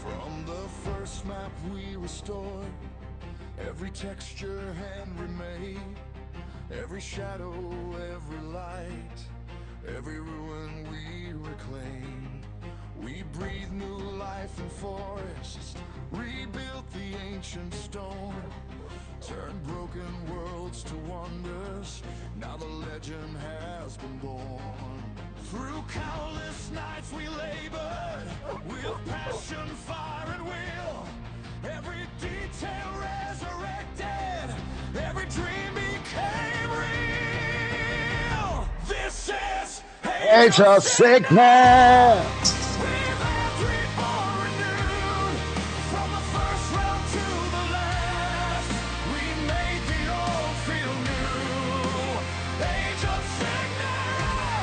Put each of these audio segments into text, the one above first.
From the first map we restored, every texture hand remade, every shadow, every light, every ruin we reclaim. We breathe new life in forests, rebuilt the ancient stone, turned broken worlds to wonders. Now the legend has been born. Through countless nights we labored, with passion, fire and will. Every detail resurrected, every dream became real. This is Age of Cignare! With every bone renewed, from the first round to the last, we made the old feel new. Age of Cignare,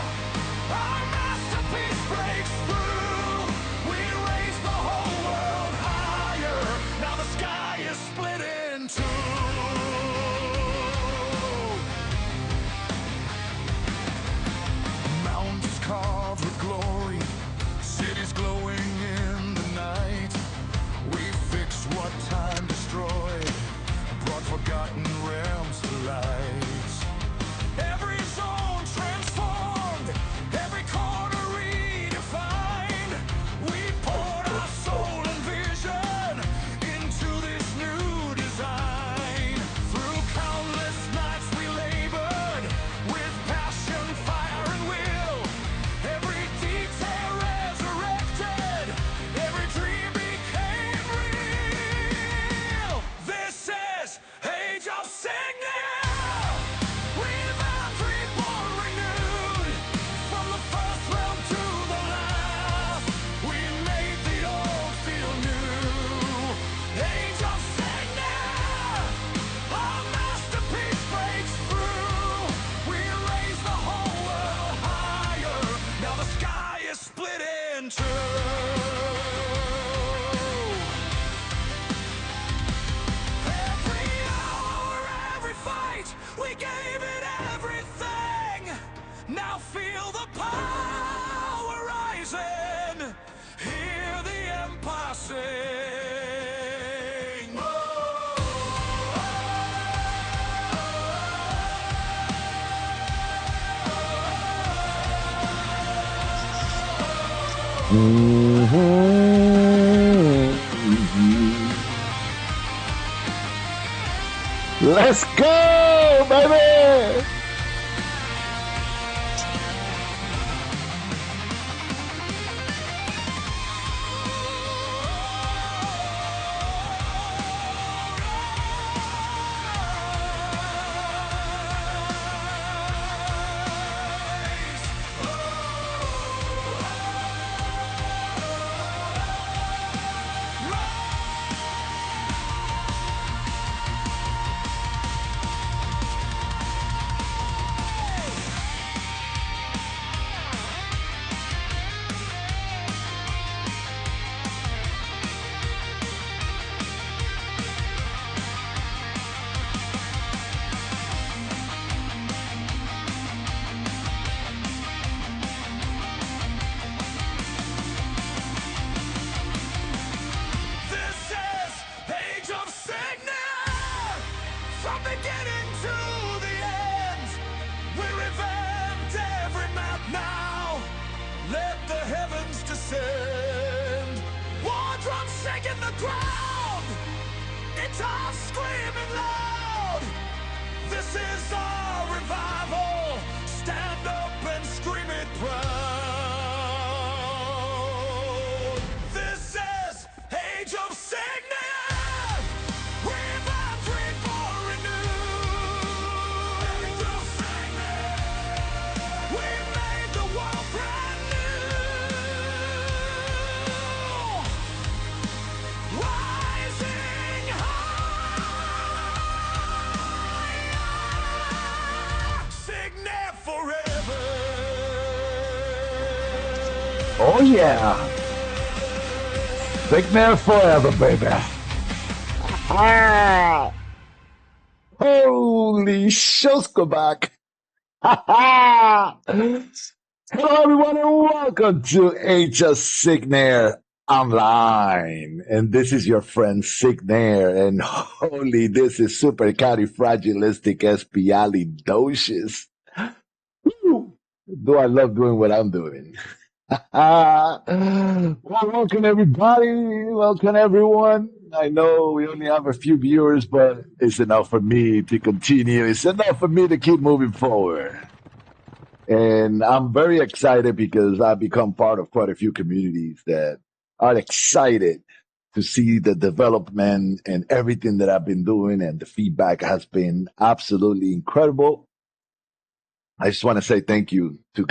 our masterpiece breaks through. We raise the whole world higher, now the sky is split in two. Mountains carved with glory, cities glowing in the night. We fixed what time destroyed, brought forgotten realms to light. Every zone transformed, every corner redefined. We poured our soul and vision into this new design. Through countless nights we labored, with passion, fire and will. Every detail resurrected, every dream became real. This is Age of Cignare, with every bone renewed. From the first realm to the last, we made the old feel new. Age of Cignare, our masterpiece breaks through. We raise the whole world higher, now the sky is split in two. Every hour, every fight, we gave it everything. Now feel the power rising, hear the empire sing. Let's go, baby! This is Age of Cignare, from beginning to the end. We revamped every map now, let the heavens descend. War drums shaking the ground, it's all screaming loud. This is our revival, stand up and scream it proud. This is Age of Cignare, with every bone renewed. Age of Cignare, we made the world brand new. Rising high, Cignare forever. Oh yeah! Cignare forever, baby! Ah! Holy Shoskaback! Hello, everyone, and welcome to Cignare Online. And this is your friend Cignare. And holy, this is super califragilisticexpialidocious. Woo! Do I love doing what I'm doing? Well, welcome everybody. Welcome everyone. I know we only have a few viewers, but it's enough for me to continue. It's enough for me to keep moving forward. And I'm very excited because I've become part of quite a few communities that are excited to see the development and everything that I've been doing. And the feedback has been absolutely incredible. I just want to say thank you to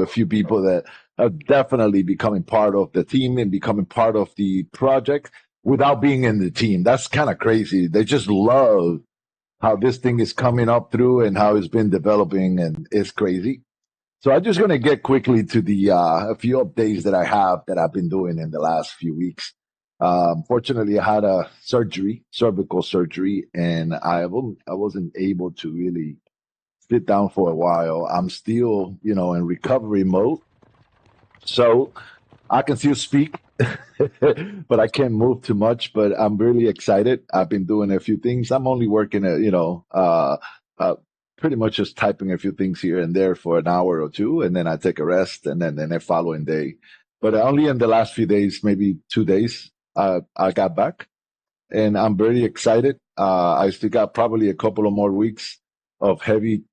a few people that are definitely becoming part of the team and becoming part of the project without being in the team. That's kind of crazy. They just love how this thing is coming up through and how it's been developing, and it's crazy. So I'm just going to get quickly to the a few updates that I have that I've been doing in the last few weeks. Fortunately, I had a surgery, cervical surgery, and I wasn't able to really sit down for a while. I'm still, in recovery mode. So I can still speak, but I can't move too much. But I'm really excited. I've been doing a few things. I'm only working, pretty much just typing a few things here and there for an hour or two, and then I take a rest, and then the following day. But only in the last few days, maybe 2 days, I got back, and I'm very excited. I still got probably a couple of more weeks of heavy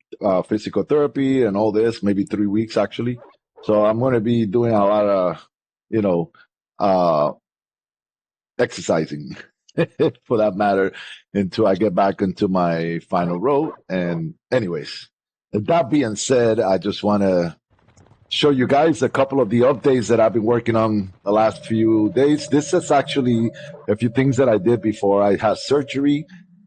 physical therapy and all this, maybe 3 weeks actually. So I'm going to be doing a lot of, you know, uh, exercising for that matter until I get back into my final row. And anyways, that being said, I just want to show you guys a couple of the updates that I've been working on the last few days. This is actually a few things that I did before I had surgery,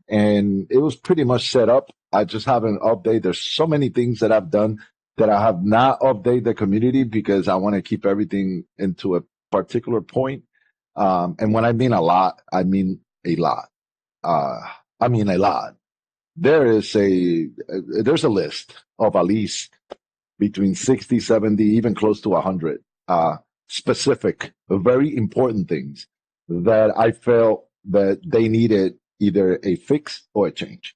and it was pretty much set up. I just haven't updated. There's so many things that I've done that I have not updated the community because I want to keep everything into a particular point. And when I mean a lot, I mean a lot. Uh, I mean a lot. There's a list of at least between 60, 70, even close to 100 specific, very important things that I felt that they needed either a fix or a change.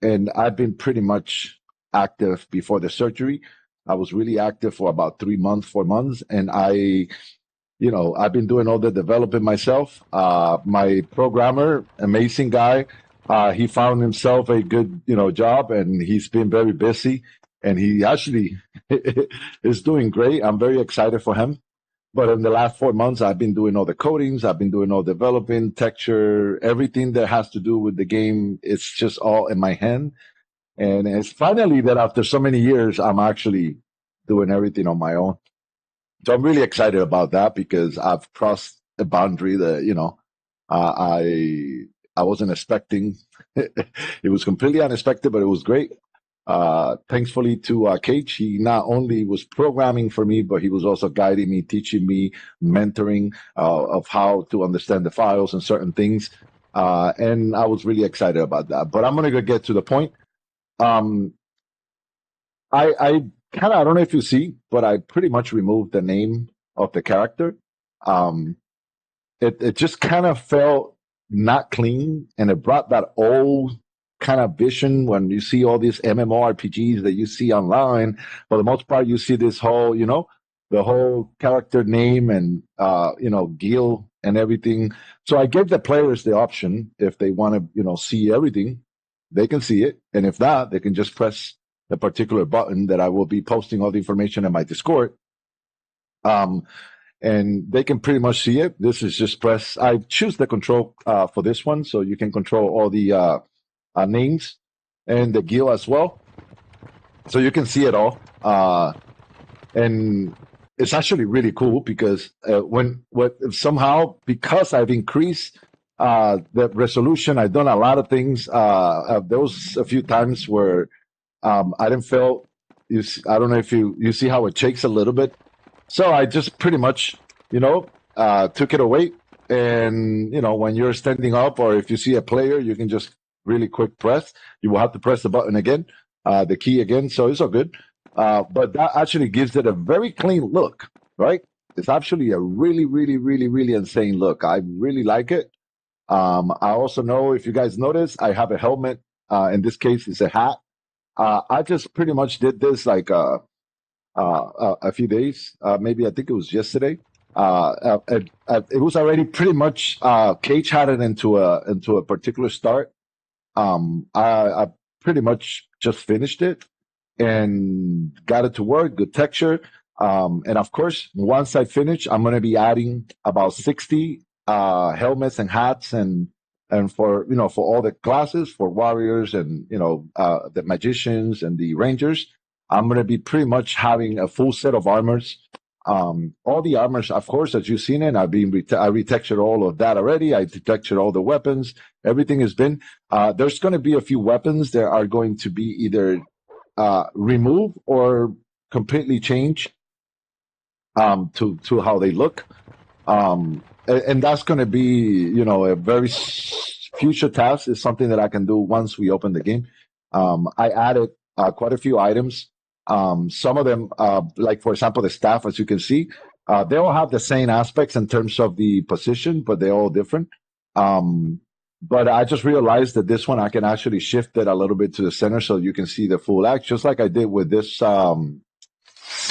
And I've been pretty much active before the surgery. I was really active for about 3 months, 4 months, and I've been doing all the developing myself. My programmer, amazing guy, he found himself a good, job, and he's been very busy, and he actually is doing great. I'm very excited for him. But in the last 4 months, I've been doing all the codings. I've been doing all developing, texture, everything that has to do with the game. It's just all in my hand. And it's finally that after so many years, I'm actually doing everything on my own. So I'm really excited about that because I've crossed a boundary that, I wasn't expecting. It was completely unexpected, but it was great. Thankfully to Cage, he not only was programming for me, but he was also guiding me, teaching me, mentoring of how to understand the files and certain things. And I was really excited about that. But I'm going to get to the point. Um, I kind of, I don't know if you see, but I pretty much removed the name of the character. Um, it just kind of felt not clean, and it brought that old kind of vision when you see all these MMORPGs that you see online. For the most part, you see this whole, the whole character name and guild and everything. So I gave the players the option if they want to, see everything, they can see it, and if not, they can just press the particular button that I will be posting all the information in my Discord. And they can pretty much see it. This is just press. I choose the control for this one, so you can control all the names and the guild as well, so you can see it all. And it's actually really cool because somehow because I've increased the resolution, I've done a lot of things. There was a few times where I didn't feel. I don't know if you see how it shakes a little bit. So I just pretty much, took it away. And, when you're standing up or if you see a player, you can just really quick press. You will have to press the button again. the key again, so it's all good. But that actually gives it a very clean look, right? It's actually a really, really, really, really insane look. I really like it. I also know if you guys notice, I have a helmet. In this case, it's a hat. I just pretty much did this like a few days, maybe I think it was yesterday. It was already pretty much Cage had it into a particular start. I pretty much just finished it and got it to work, good texture. And of course, once I finish, I'm going to be adding about 60 helmets and hats and for for all the classes for warriors and the magicians and the rangers. I'm going to be pretty much having a full set of armors. All the armors, of course, as you've seen it, I retextured all of that already. I detected all the weapons. Everything has been. There's going to be a few weapons that are going to be either remove or completely change to how they look. And that's going to be, a very future task. Is something that I can do once we open the game. I added quite a few items. Some of them, like for example, the staff, as you can see, they all have the same aspects in terms of the position, but they're all different. But I just realized that this one I can actually shift it a little bit to the center so you can see the full axe, just like I did with this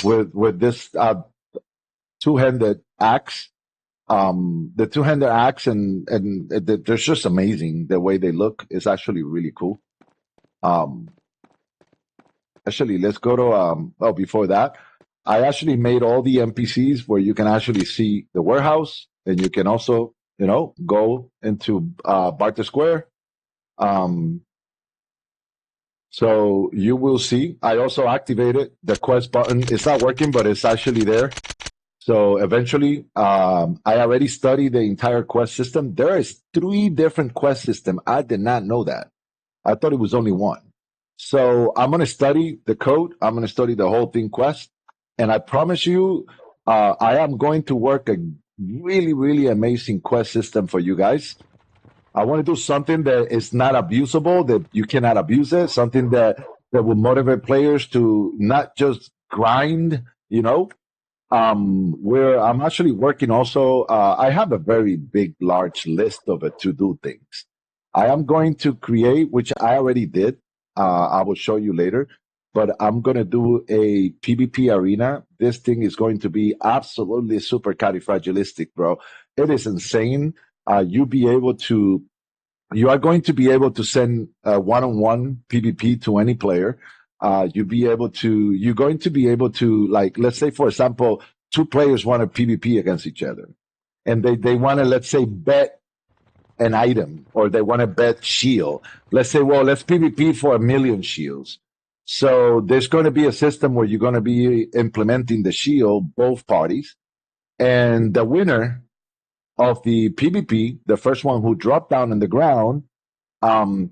with this two-handed axe. The two-handed axe and they're just amazing. The way they look is actually really cool. Actually, let's go to before that, I actually made all the NPCs where you can actually see the warehouse, and you can also go into Barter Square. Um, so you will see. I also activated the quest button. It's not working, but it's actually there. So eventually, I already studied the entire quest system. There is 3 different quest system. I did not know that. I thought it was only one. So I'm going to study the code. I'm going to study the whole thing quest. And I promise you, I am going to work a really, really amazing quest system for you guys. I want to do something that is not abusable, that you cannot abuse it, something that will motivate players to not just grind, where I'm actually working also, I have a very big, large list of to-do things. I am going to create, which I already did. I will show you later, but I'm going to do a PvP arena. This thing is going to be absolutely super califragilistic, bro. It is insane. You are going to be able to send one-on-one PvP to any player. You're going to be able to, like, let's say, for example, 2 players want to PvP against each other, and they want to, let's say, bet an item, or they want to bet shield. Let's say, well, let's PvP for 1,000,000 shields. So there's going to be a system where you're going to be implementing the shield, both parties, and the winner of the PvP, the first one who dropped down on the ground, um,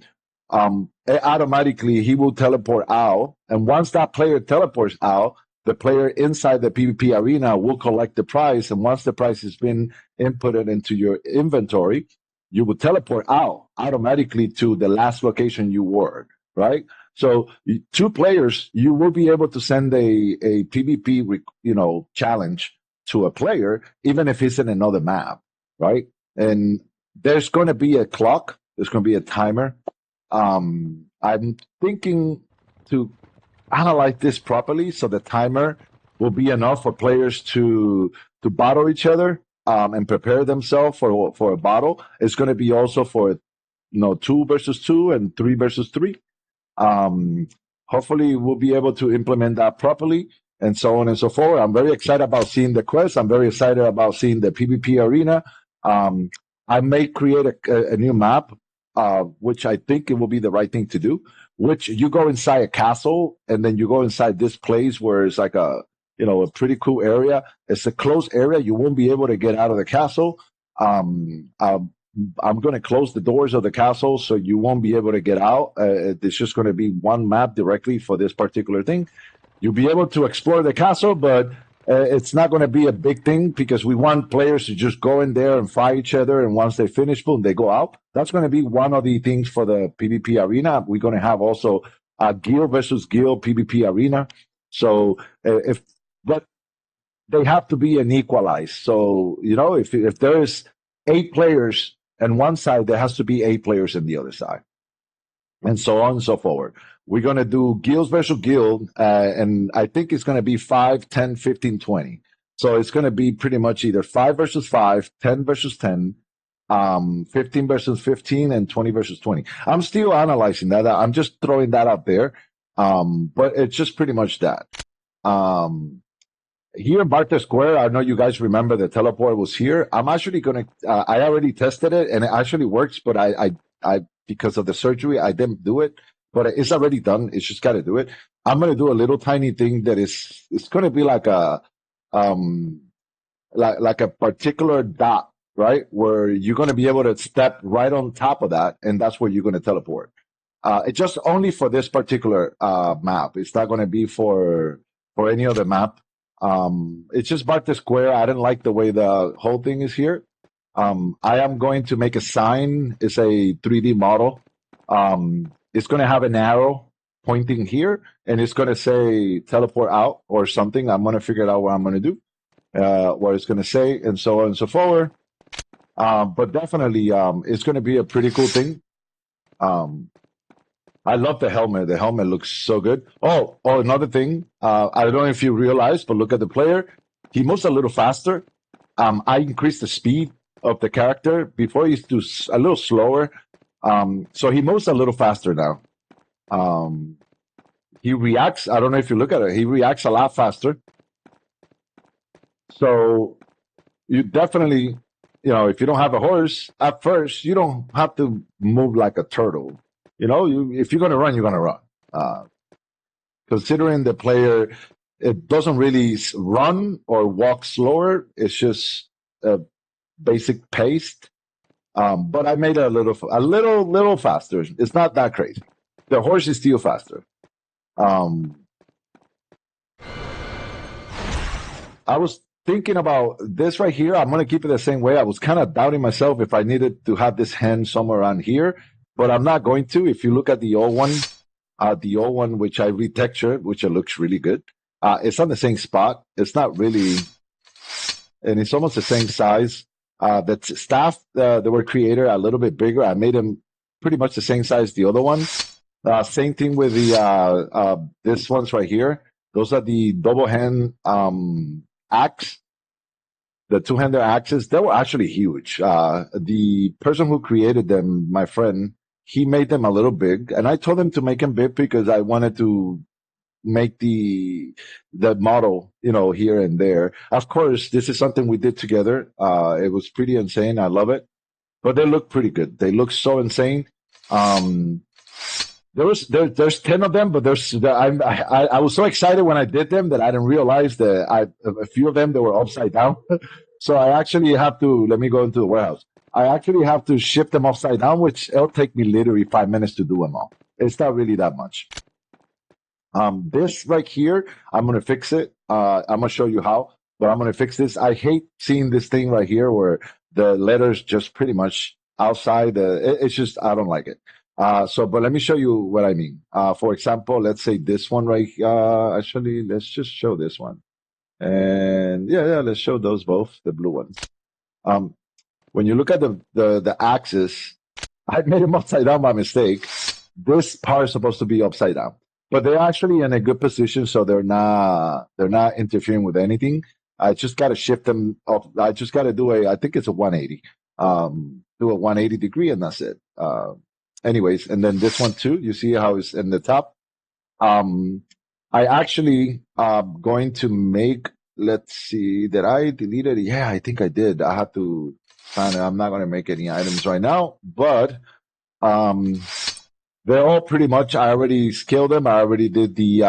automatically he will teleport out. And once that player teleports out, the player inside the PvP arena will collect the prize. And once the prize has been inputted into your inventory, you will teleport out automatically to the last location you were, right? So 2 players, you will be able to send a PvP, challenge to a player, even if it's in another map, right? And there's going to be a clock. There's going to be a timer. I'm thinking to analyze this properly so the timer will be enough for players to battle each other and prepare themselves for a battle. It's going to be also for 2 versus 2 and 3 versus 3. Hopefully we'll be able to implement that properly, and so on and so forth. I'm very excited about seeing the quest. I'm very excited about seeing the PvP arena. I may create a new map, which I think it will be the right thing to do, which you go inside a castle, and then you go inside this place where it's like a pretty cool area. It's a closed area. You won't be able to get out of the castle. I'm going to close the doors of the castle, so you won't be able to get out. It's just going to be one map directly for this particular thing. You'll be able to explore the castle, but it's not going to be a big thing because we want players to just go in there and fight each other, and once they finish, boom, they go out. That's going to be one of the things for the PvP arena. We're going to have also Guild versus Guild PvP arena. So if but they have to be an equalized. So if there's 8 players on one side, there has to be 8 players on the other side, and so on and so forward. We're going to do guilds versus guild, and I think it's going to be 5, 10, 15, 20. So it's going to be pretty much either 5 versus 5, 10 versus 10, 15 versus 15, and 20 versus 20. I'm still analyzing that. I'm just throwing that out there. But it's just pretty much that. Here in Barter Square, I know you guys remember the teleport was here. I'm actually going to, I already tested it and it actually works, but I, because of the surgery, I didn't do it, but it's already done. It's just got to do it. I'm going to do a little tiny thing that it's going to be like um, like a particular dot, right? Where you're going to be able to step right on top of that. And that's where you're going to teleport. It's just only for this particular map. It's not going to be for any other map. It's just Barter Square. I didn't like the way the whole thing is here. I am going to make a sign. It's a 3D model. It's going to have an arrow pointing here, and it's going to say teleport out or something. I'm going to figure out what I'm going to do, what it's going to say, and so on and so forward. But definitely, it's going to be a pretty cool thing. I love the helmet. The helmet looks so good. Oh, another thing. I don't know if you realize, but look at the player. He moves a little faster. I increased the speed of the character. Before he used to a little slower. So he moves a little faster now. He reacts. I don't know if you look at it. He reacts a lot faster. So you definitely, if you don't have a horse at first, you don't have to move like a turtle. If you're going to run, you're going to run. Considering the player, it doesn't really run or walk slower. It's just a basic pace. But I made it a little faster. It's not that crazy. The horse is still faster. I was thinking about this right here. I'm going to keep it the same way. I was kind of doubting myself if I needed to have this hand somewhere around here, but I'm not going to. If you look at the old one which I retextured, which it looks really good, it's on the same spot. It's not really, and it's almost the same size. The staff that were created a little bit bigger. I made them pretty much the same size the other ones. Same thing with the this ones right here. Those are the double hand axe. The two-hander axes, they were actually huge. The person who created them, my friend, he made them a little big, and I told him to make them big because I wanted to make the model, here and there. Of course, this is something we did together. It was pretty insane. I love it, but they look pretty good. They look so insane. There's 10 of them, but I was so excited when I did them that I didn't realize that a few of them they were upside down. So I actually have to let me go into the warehouse. I actually have to ship them upside down, which it'll take me literally 5 minutes to do them all. It's not really that much. This right here, I'm gonna fix it. I'm gonna show you how, but I'm gonna fix this. I hate seeing this thing right here where the letters just pretty much outside. It's just I don't like it. But let me show you what I mean. For example, let's say this one right. Actually, let's just show this one. And yeah, let's show those both, the blue ones. When you look at the axis, I made them upside down by mistake. This part is supposed to be upside down, but they're actually in a good position, so they're not interfering with anything. I just got to shift them up. I just got to do I think it's a 180. Do a 180 degree, and that's it. Anyways, and then this one too. You see how it's in the top. I actually going to make. Let's see. Did I delete it? Yeah, I think I did. I have to find it. I'm not going to make any items right now, but they're all pretty much. I already scaled them. I already did the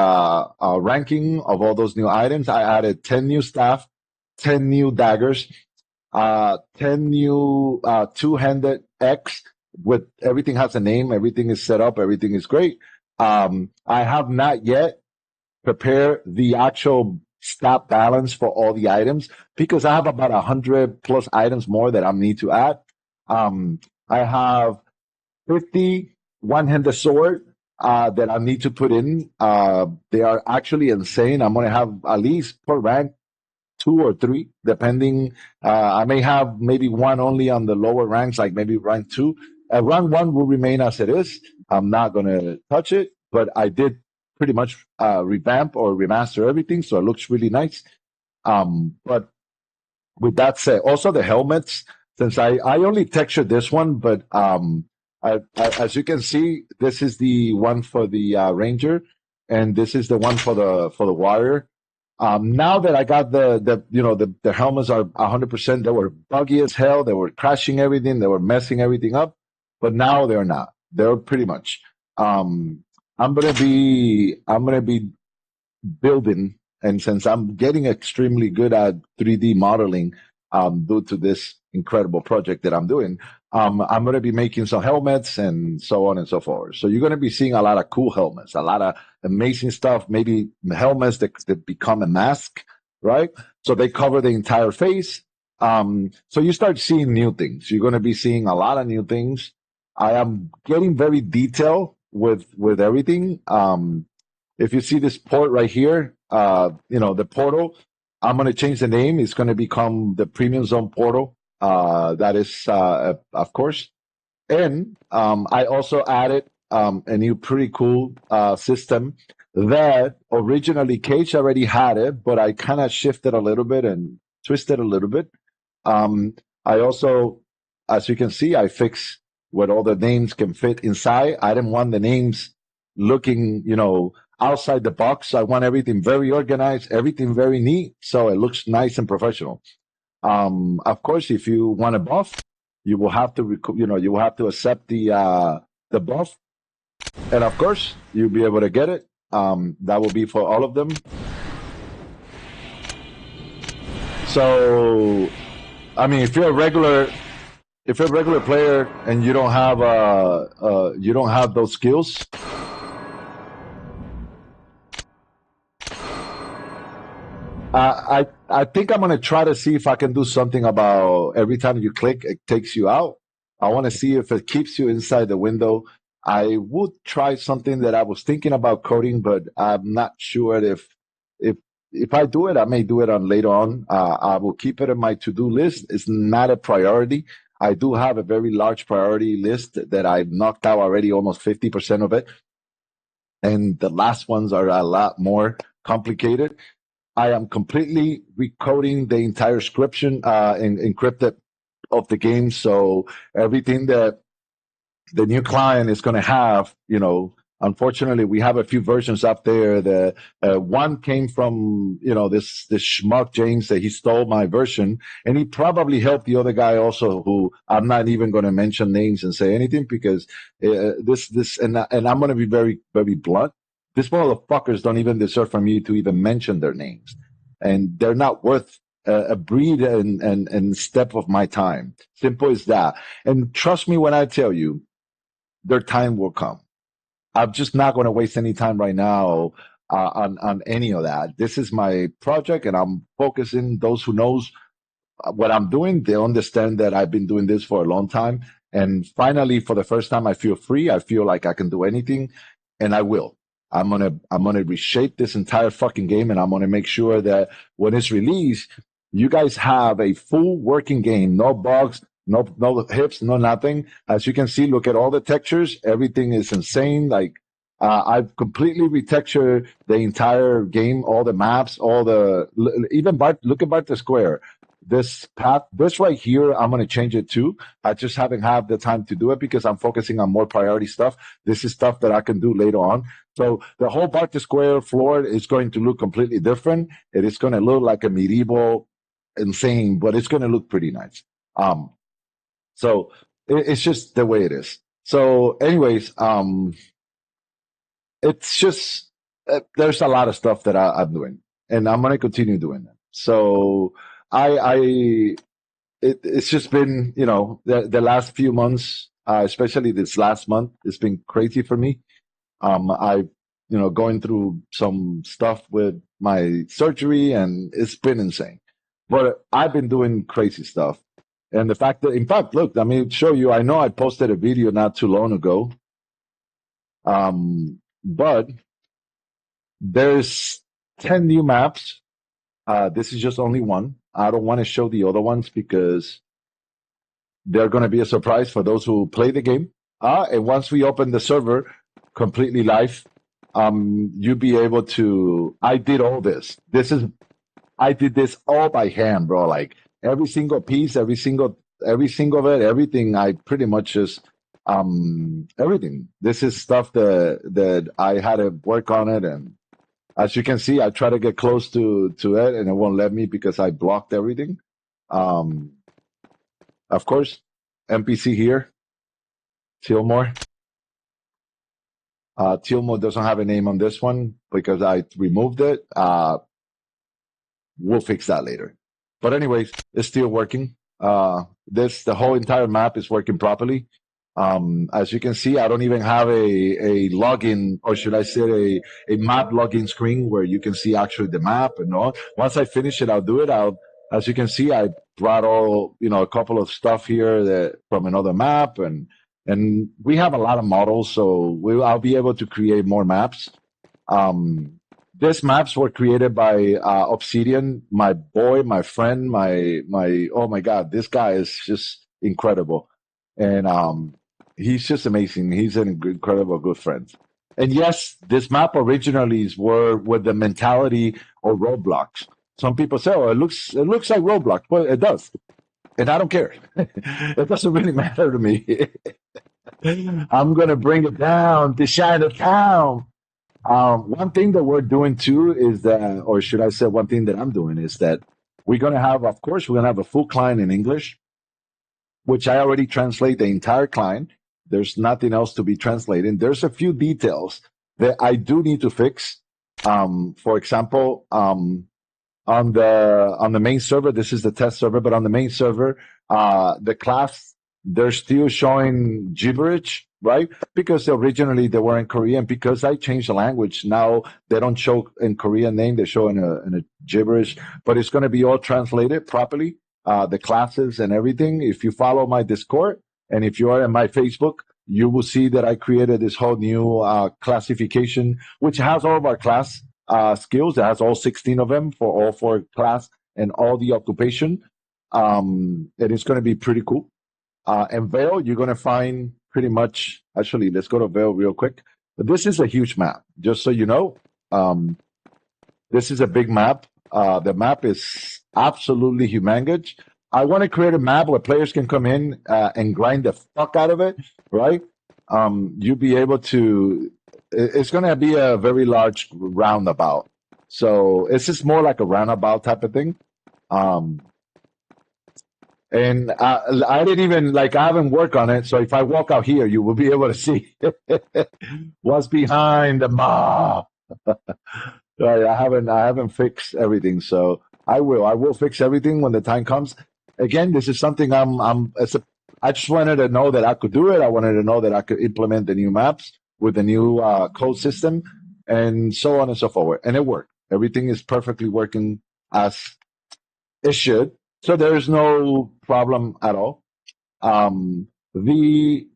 ranking of all those new items. I added 10 new staff, 10 new daggers, 10 new two-handed X. With everything has a name, everything is set up, everything is great. I have not yet prepared the actual stat balance for all the items because I have about 100 plus items more that I need to add. I have 50 one-handed sword. that I need to put in. They are actually insane. I'm going to have at least per rank two or three, depending. I may have maybe one only on the lower ranks, like maybe rank two. Rank one will remain as it is. I'm not going to touch it, but I did pretty much revamp or remaster everything, so it looks really nice. But with that said, also the helmets, since I only textured this one, but as you can see, this is the one for the Ranger, and this is the one for the Warrior. Now that I got the helmets are 100%, they were buggy as hell. They were crashing everything. They were messing everything up. But now they're not. They're pretty much. Um, I'm gonna be building, and since I'm getting extremely good at 3D modeling, due to this incredible project that I'm doing, I'm going to be making some helmets and so on and so forth. So you're going to be seeing a lot of cool helmets, a lot of amazing stuff, maybe helmets that become a mask, right? So they cover the entire face. So you start seeing new things. You're going to be seeing a lot of new things. I am getting very detailed with everything. If you see this port right here, the portal, I'm going to change the name. It's going to become the Premium Zone Portal. That is, of course. And I also added a new pretty cool system that originally Cage already had it, but I kind of shifted a little bit and twisted a little bit. Um, I also, as you can see, I fixed what all the names can fit inside. I didn't want the names looking, outside the box. I want everything very organized, everything very neat, so it looks nice and professional. Of course, if you want a buff, you will have to, you will have to accept the buff, and of course, you'll be able to get it. That will be for all of them. So, I mean, if you're a regular player and you don't have those skills, I think I'm gonna try to see if I can do something about every time you click, it takes you out. I want to see if it keeps you inside the window. I would try something that I was thinking about coding, but I'm not sure if if I do it, I may do it on later on. I will keep it in my to-do list. It's not a priority. I do have a very large priority list that I've knocked out already, almost 50% of it, and the last ones are a lot more complicated. I am completely recoding the entire scription encrypted of the game. So everything that the new client is going to have, unfortunately, we have a few versions up there. The one came from, this schmuck James that he stole my version, and he probably helped the other guy also, who I'm not even going to mention names and say anything because and I'm going to be very, very blunt. These motherfuckers don't even deserve for me to even mention their names, and they're not worth a breed and step of my time. Simple as that. And trust me when I tell you, their time will come. I'm just not going to waste any time right now on any of that. This is my project, and I'm focusing. Those who knows what I'm doing, they understand that I've been doing this for a long time. And finally, for the first time, I feel free. I feel like I can do anything, and I will. I'm gonna reshape this entire fucking game, and I'm gonna make sure that when it's released, you guys have a full working game, no bugs, no hips, no nothing. As you can see, look at all the textures. Everything is insane. Like I've completely retextured the entire game, all the maps, all the even Bart. Look at Bart the Square. This path, this right here, I'm going to change it too. I just haven't had the time to do it because I'm focusing on more priority stuff. This is stuff that I can do later on. So the whole Bart the Square floor is going to look completely different. It is going to look like a medieval insane, but it's going to look pretty nice. So it's just the way it is. So, anyways, it's just there's a lot of stuff that I'm doing, and I'm gonna continue doing that. So I it's just been the last few months, especially this last month, it's been crazy for me. I going through some stuff with my surgery, and it's been insane. But I've been doing crazy stuff. And the fact that, in fact, look, I mean, show you, I know I posted a video not too long ago. But there's 10 new maps. This is just only one. I don't want to show the other ones because they're going to be a surprise for those who play the game. And once we open the server completely live, you'll be able to. I did all this. I did this all by hand, bro. Like every single piece, every single of it, everything. I pretty much just everything. This is stuff that I had to work on it, and as you can see, I try to get close to it, and it won't let me because I blocked everything. Um, of course, NPC here, Tilmore. Tilmore doesn't have a name on this one because I removed it. We'll fix that later. But anyways, it's still working. The whole entire map is working properly. As you can see, I don't even have a login, or should I say a map login screen where you can see actually the map and all. Once I finish it, I'll do it. As you can see, I brought a couple of stuff here from another map, and we have a lot of models, so I'll be able to create more maps. These maps were created by Obsidian, my boy, my friend, my oh my god, this guy is just incredible, and he's just amazing. He's an incredible good friend. And yes, this map originally were with the mentality of Roblox. Some people say, "Oh, it looks like Roblox." Well, it does, and I don't care. It doesn't really matter to me. I'm gonna bring it down to Chinatown. One thing that we're doing too is that, or should I say, one thing that I'm doing is that we're gonna have, of course, we're gonna have a full client in English, which I already translate the entire client. There's nothing else to be translated. There's a few details that I do need to fix. For example, on the main server, this is the test server, but on the main server, the class, they're still showing gibberish, right? Because originally they were in Korean. Because I changed the language, now they don't show in Korean name, they show in a gibberish, but it's going to be all translated properly. The classes and everything. If you follow my Discord and if you are in my Facebook, you will see that I created this whole new classification, which has all of our class skills. It has all 16 of them for all four class and all the occupation. And it's going to be pretty cool. And Veil, you're going to find pretty much, actually, let's go to Veil real quick. This is a huge map, just so you know. This is a big map. The map is absolutely humongous. I want to create a map where players can come in and grind the fuck out of it, right? You'll be able to, it's going to be a very large roundabout. So it's just more like a roundabout type of thing. And I didn't even, I haven't worked on it. So if I walk out here, you will be able to see what's behind the map. Right, I haven't fixed everything, so I will fix everything when the time comes. Again, this is something I just wanted to know that I could do it. I wanted to know that I could implement the new maps with the new code system and so on and so forth. And it worked. Everything is perfectly working as it should. So there is no problem at all. The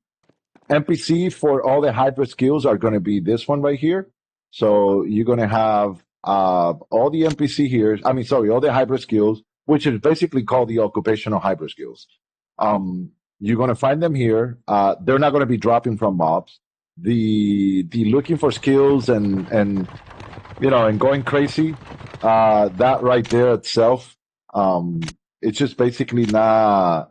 NPC for all the hybrid skills are going to be this one right here. So you're going to have all the NPC here. All the hybrid skills, which is basically called the occupational hybrid skills. You're going to find them here. They're not going to be dropping from mobs. The looking for skills and going crazy. That right there itself. It's just basically not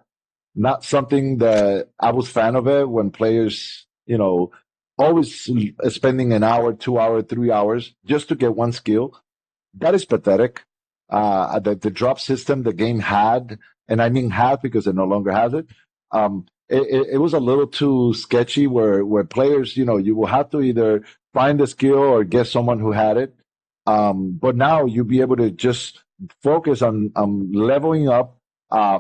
something that I was fan of it when players, always spending an hour, 2 hours, 3 hours just to get one skill. That is pathetic. The drop system the game had, and I mean had because it no longer has it. It was a little too sketchy where players, you will have to either find the skill or get someone who had it. But now you'll be able to just focus on leveling up,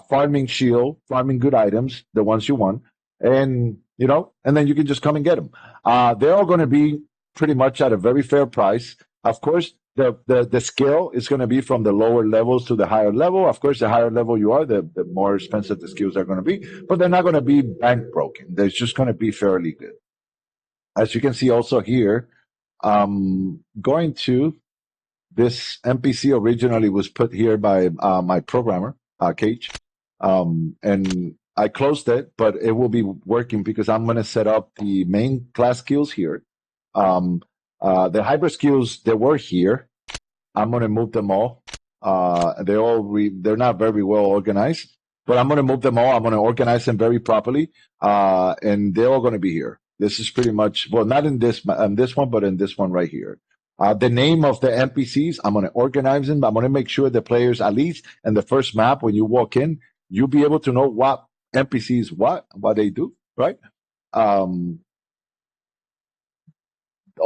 farming shield, farming good items, the ones you want, and then you can just come and get them. They're all going to be pretty much at a very fair price. Of course, the scale is going to be from the lower levels to the higher level. Of course, the higher level you are, the more expensive the skills are going to be, but they're not going to be bank broken. They're just going to be fairly good. as you can see also here, going to this NPC originally was put here by my programmer, Cage. And I closed it, but it will be working because I'm going to set up the main class skills here. The hybrid skills, they were here. I'm going to move them all. They're not very well organized, but I'm going to move them all. I'm going to organize them very properly, and they're all going to be here. This is pretty much, well, not in this one, but in this one right here. The name of the NPCs, I'm going to organize them. I'm going to make sure the players, at least in the first map, when you walk in, you'll be able to know what NPCs what they do, right? All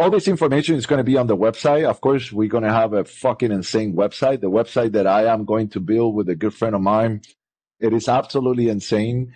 this information is going to be on the website. Of course, we're going to have a fucking insane website. The website that I am going to build with a good friend of mine, it is absolutely insane.